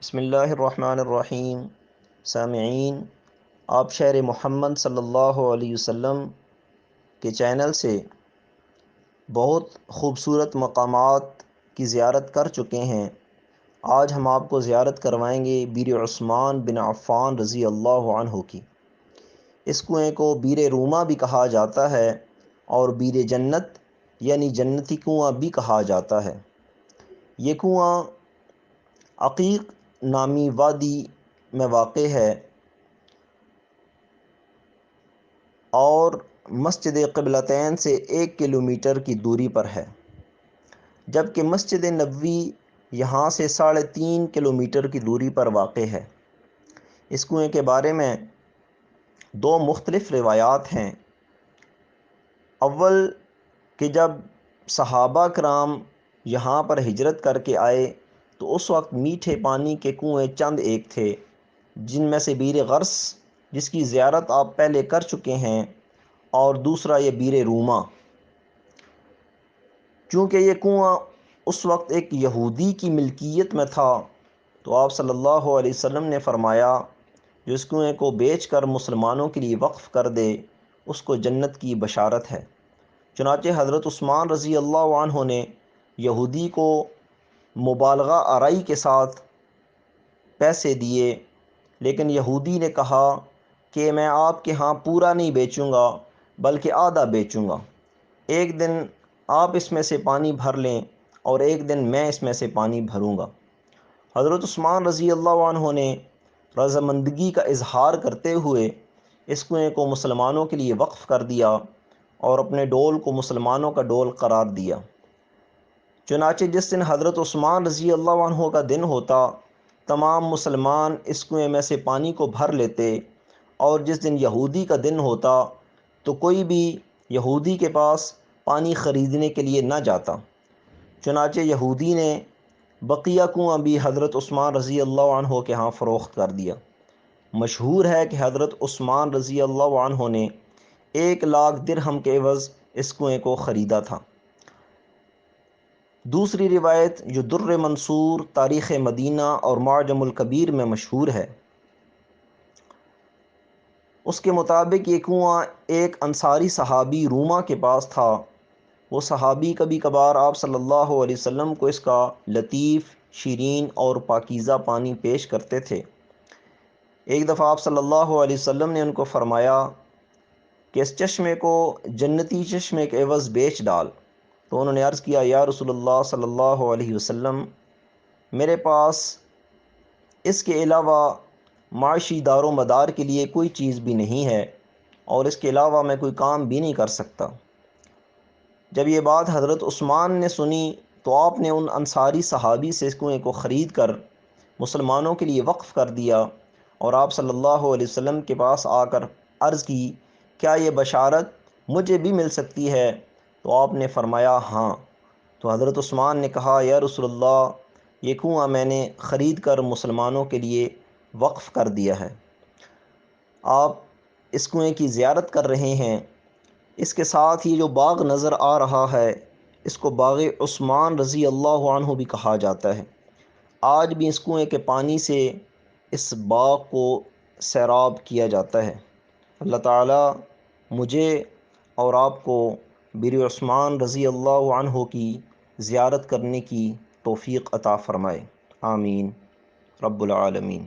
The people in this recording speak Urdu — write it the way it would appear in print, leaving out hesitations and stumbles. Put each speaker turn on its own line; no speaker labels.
بسم اللہ الرحمن الرحیم۔ سامعین، آپ شہر محمد صلی اللہ علیہ وسلم کے چینل سے بہت خوبصورت مقامات کی زیارت کر چکے ہیں۔ آج ہم آپ کو زیارت کروائیں گے بیر عثمان بن عفان رضی اللہ عنہ کی۔ اس کنویں کو بیر روما بھی کہا جاتا ہے اور بیر جنت یعنی جنتی کنواں بھی کہا جاتا ہے۔ یہ کنواں عقیق نامی وادی میں واقع ہے اور مسجد قبلتین سے 1 کلومیٹر کی دوری پر ہے، جبکہ مسجد نبوی یہاں سے 3.5 کلومیٹر کی دوری پر واقع ہے۔ اس کنویں کے بارے میں 2 مختلف روایات ہیں۔ اول کہ جب صحابہ کرام یہاں پر ہجرت کر کے آئے تو اس وقت میٹھے پانی کے کنویں چند ایک تھے، جن میں سے بیر غرس جس کی زیارت آپ پہلے کر چکے ہیں، اور دوسرا یہ بیر روما۔ چونکہ یہ کنواں اس وقت ایک یہودی کی ملکیت میں تھا تو آپ صلی اللہ علیہ وسلم نے فرمایا جو اس کنویں کو بیچ کر مسلمانوں کے لیے وقف کر دے اس کو جنت کی بشارت ہے۔ چنانچہ حضرت عثمان رضی اللہ عنہ نے یہودی کو مبالغہ آرائی کے ساتھ پیسے دیے، لیکن یہودی نے کہا کہ میں آپ کے ہاں پورا نہیں بیچوں گا بلکہ آدھا بیچوں گا، ایک دن آپ اس میں سے پانی بھر لیں اور ایک دن میں اس میں سے پانی بھروں گا۔ حضرت عثمان رضی اللہ عنہ نے رضامندگی کا اظہار کرتے ہوئے اس کنویں کو مسلمانوں کے لیے وقف کر دیا اور اپنے ڈول کو مسلمانوں کا ڈول قرار دیا۔ چنانچہ جس دن حضرت عثمان رضی اللہ عنہ کا دن ہوتا تمام مسلمان اس کنویں میں سے پانی کو بھر لیتے، اور جس دن یہودی کا دن ہوتا تو کوئی بھی یہودی کے پاس پانی خریدنے کے لیے نہ جاتا۔ چنانچہ یہودی نے بقیہ کنواں بھی حضرت عثمان رضی اللہ عنہ کے ہاں فروخت کر دیا۔ مشہور ہے کہ حضرت عثمان رضی اللہ عنہ نے 1,00,000 درہم کے عوض اس کنویں کو خریدا تھا۔ دوسری روایت جو در منصور تاریخ مدینہ اور معجم الکبیر میں مشہور ہے، اس کے مطابق یہ کنواں ایک انصاری صحابی روما کے پاس تھا۔ وہ صحابی کبھی کبھار آپ صلی اللہ علیہ وسلم کو اس کا لطیف، شیرین اور پاکیزہ پانی پیش کرتے تھے۔ ایک دفعہ آپ صلی اللہ علیہ وسلم نے ان کو فرمایا کہ اس چشمے کو جنتی چشمے کے عوض بیچ ڈال۔ تو انہوں نے عرض کیا یا رسول اللہ صلی اللہ علیہ وسلم، میرے پاس اس کے علاوہ معاشی دار و مدار کے لیے کوئی چیز بھی نہیں ہے اور اس کے علاوہ میں کوئی کام بھی نہیں کر سکتا۔ جب یہ بات حضرت عثمان نے سنی تو آپ نے ان انصاری صحابی سے اس کنویں کو خرید کر مسلمانوں کے لیے وقف کر دیا، اور آپ صلی اللہ علیہ وسلم کے پاس آ کر عرض کی کیا یہ بشارت مجھے بھی مل سکتی ہے؟ تو آپ نے فرمایا ہاں۔ تو حضرت عثمان نے کہا یا رسول اللہ، یہ کنواں میں نے خرید کر مسلمانوں کے لیے وقف کر دیا ہے۔ آپ اس کنویں کی زیارت کر رہے ہیں۔ اس کے ساتھ یہ جو باغ نظر آ رہا ہے اس کو باغ عثمان رضی اللہ عنہ بھی کہا جاتا ہے۔ آج بھی اس کنویں کے پانی سے اس باغ کو سیراب کیا جاتا ہے۔ اللہ تعالی مجھے اور آپ کو بیر عثمان رضی اللہ عنہ کی زیارت کرنے کی توفیق عطا فرمائے، آمین رب العالمین۔